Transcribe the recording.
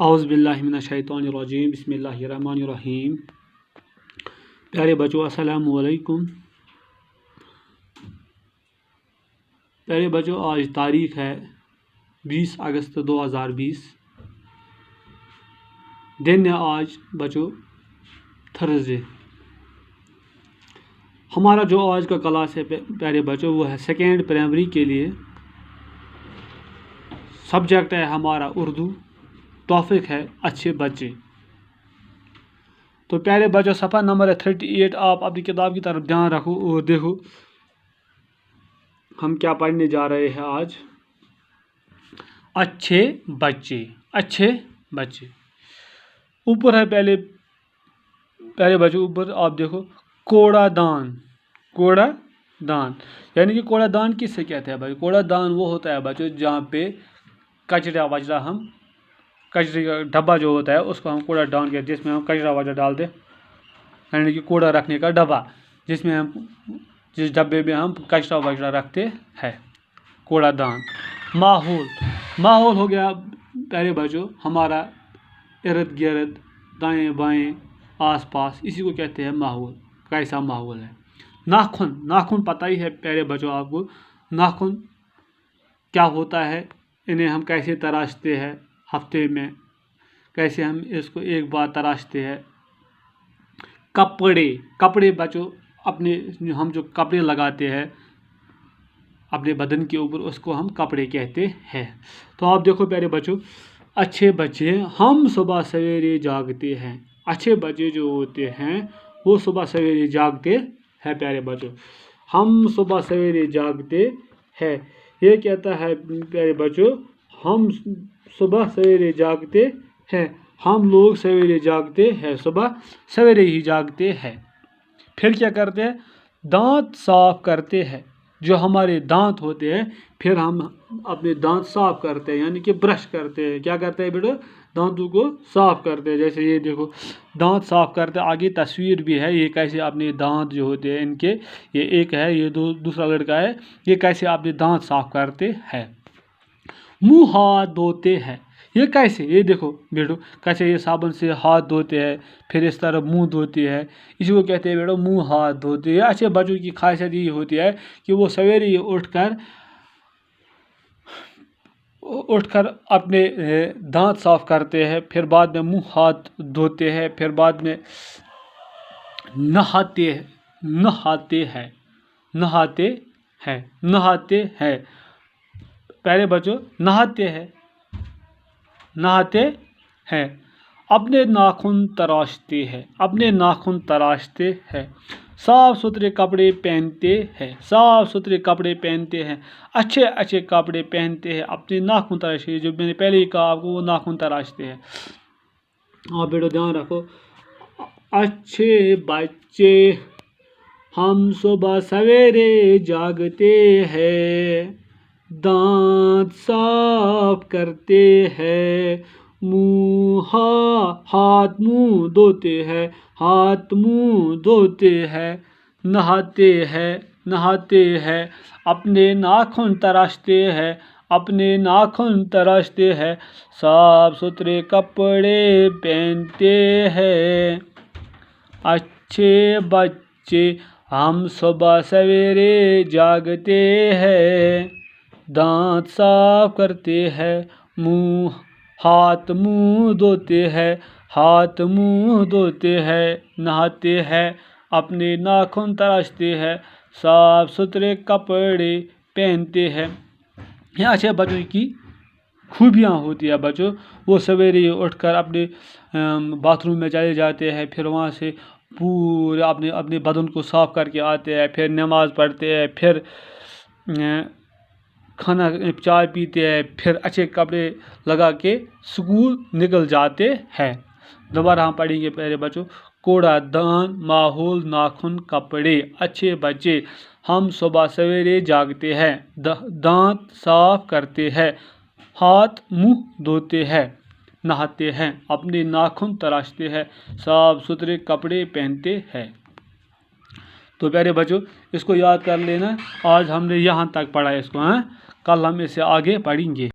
اعوذ باللہ من الشیطان الرجیم بسم اللہ الرحمن الرحیم۔ پیارے بچوں السلام علیکم۔ پیارے بچوں آج تاریخ ہے 20 اگست 2020۔ دن ہے آج بچوں تھرسڈے۔ ہمارا جو آج کا کلاس ہے پیارے بچوں وہ ہے سیکنڈ پرائمری کے لیے۔ سبجیکٹ ہے ہمارا اردو، ٹاپک ہے اچھے بچے۔ تو پیارے بچوں صفحہ نمبر ہے 38۔ آپ اپنی کتاب کی طرف دھیان رکھو اور دیکھو ہم کیا پڑھنے جا رہے ہیں آج۔ اچھے بچے، اچھے بچے۔ اوپر ہے پیارے بچوں اوپر آپ دیکھو کوڑا دان، کوڑا دان یعنی کہ کوڑا دان کس سے کہتے ہیں بھائی؟ کوڑا دان وہ ہوتا ہے بچوں جہاں پہ کچرا وچرا کچرے کا ڈبہ جو ہوتا ہے اس کو ہم کوڑا دان کہتے ہیں، جس میں ہم کچرا وچرا ڈالتے ہیں، یعنی کہ کوڑا رکھنے کا ڈبہ جس ڈبے میں ہم کچرا وچرا رکھتے ہیں، کوڑا دان۔ ماحول ہو گیا پیارے بچوں ہمارا ارد گرد، دائیں بائیں، آس پاس، اسی کو کہتے ہیں ماحول۔ کیسا ماحول ہے؟ ناخن پتہ ہی ہے پیارے بچوں آپ کو، ناخن کیا ہوتا ہے، انہیں ہم کیسے تراشتے ہیں ہفتے میں، کیسے ہم اس کو ایک بار تراشتے ہیں۔ کپڑے بچوں اپنے ہم جو کپڑے لگاتے ہیں اپنے بدن کے اوپر اس کو ہم کپڑے کہتے ہیں۔ تو آپ دیکھو پیارے بچوں اچھے بچے ہم صبح سویرے جاگتے ہیں۔ اچھے بچے جو ہوتے ہیں وہ صبح سویرے جاگتے ہیں پیارے بچوں، ہم صبح سویرے جاگتے ہیں۔ یہ کہتا ہے پیارے بچوں ہم صبح سویرے جاگتے ہیں، ہم لوگ سویرے جاگتے ہیں، صبح سویرے ہی جاگتے ہیں۔ پھر کیا کرتے ہیں؟ دانت صاف کرتے ہیں۔ جو ہمارے دانت ہوتے ہیں پھر ہم اپنے دانت صاف کرتے ہیں، یعنی کہ برش کرتے ہیں۔ کیا کرتے ہیں بیٹا؟ دانتوں کو صاف کرتے ہیں۔ جیسے یہ دیکھو دانت صاف کرتے ہیں، آگے تصویر بھی ہے، یہ کیسے اپنے دانت جو ہوتے ہیں ان کے، یہ ایک ہے، یہ دوسرا لڑکا ہے، یہ کیسے اپنے دانت صاف کرتے ہیں۔ منہ ہاتھ دھوتے ہیں، یہ کیسے؟ یہ دیکھو بیٹو کیسے یہ صابن سے ہاتھ دھوتے ہیں، پھر اس طرح منہ دھوتے ہیں، اسی کو کہتے ہیں بیٹو منہ ہاتھ دھوتے ہیں۔ اچھے بچوں کی خاصیت یہ ہوتی ہے کہ وہ سویرے ہی اٹھ کر اپنے دانت صاف کرتے ہیں، پھر بعد میں منہ ہاتھ دھوتے ہیں، پھر بعد میں نہاتے ہیں پیارے بچوں، نہاتے ہیں، اپنے ناخن تراشتے ہیں، صاف ستھرے کپڑے پہنتے ہیں، اچھے کپڑے پہنتے ہیں، اپنے ناخن تراشتے ہیں۔ جو میں نے پہلے ہی کہا آپ کو، وہ ناخن تراشتے ہیں۔ آپ بیٹا دھیان رکھو، اچھے بچے ہم صبح سویرے جاگتے ہیں، دانت صاف کرتے ہیں، ہاتھ منہ دھوتے ہیں، نہاتے ہیں، اپنے ناخن تراشتے ہیں، صاف ستھرے کپڑے پہنتے ہیں۔ اچھے بچے ہم صبح سویرے جاگتے ہیں، دانت صاف کرتے ہیں، ہاتھ منہ دھوتے ہیں، نہاتے ہیں، اپنے ناخن تراشتے ہیں، صاف ستھرے کپڑے پہنتے ہیں۔ یہ اچھے بچوں کی خوبیاں ہوتی ہیں بچوں، وہ سویرے اٹھ کر اپنے باتھ روم میں چلے جاتے ہیں، پھر وہاں سے پورے اپنے بدن کو صاف کر کے آتے ہیں، پھر نماز پڑھتے ہیں، پھر کھانا چائے پیتے ہیں، پھر اچھے کپڑے لگا کے اسکول نکل جاتے ہیں۔ دوبارہ ہم پڑھیں گے پیارے بچوں، کوڑا دان، ماحول، ناخن، کپڑے۔ اچھے بچے ہم صبح سویرے جاگتے ہیں، دانت صاف کرتے ہیں، ہاتھ منہ دھوتے ہیں، نہاتے ہیں، اپنے ناخن تراشتے ہیں، صاف ستھرے کپڑے پہنتے ہیں۔ تو پیارے بچوں اس کو یاد کر لینا، آج ہم نے یہاں تک پڑھا اس کو، کل ہم اس سے آگے پڑھیں گے۔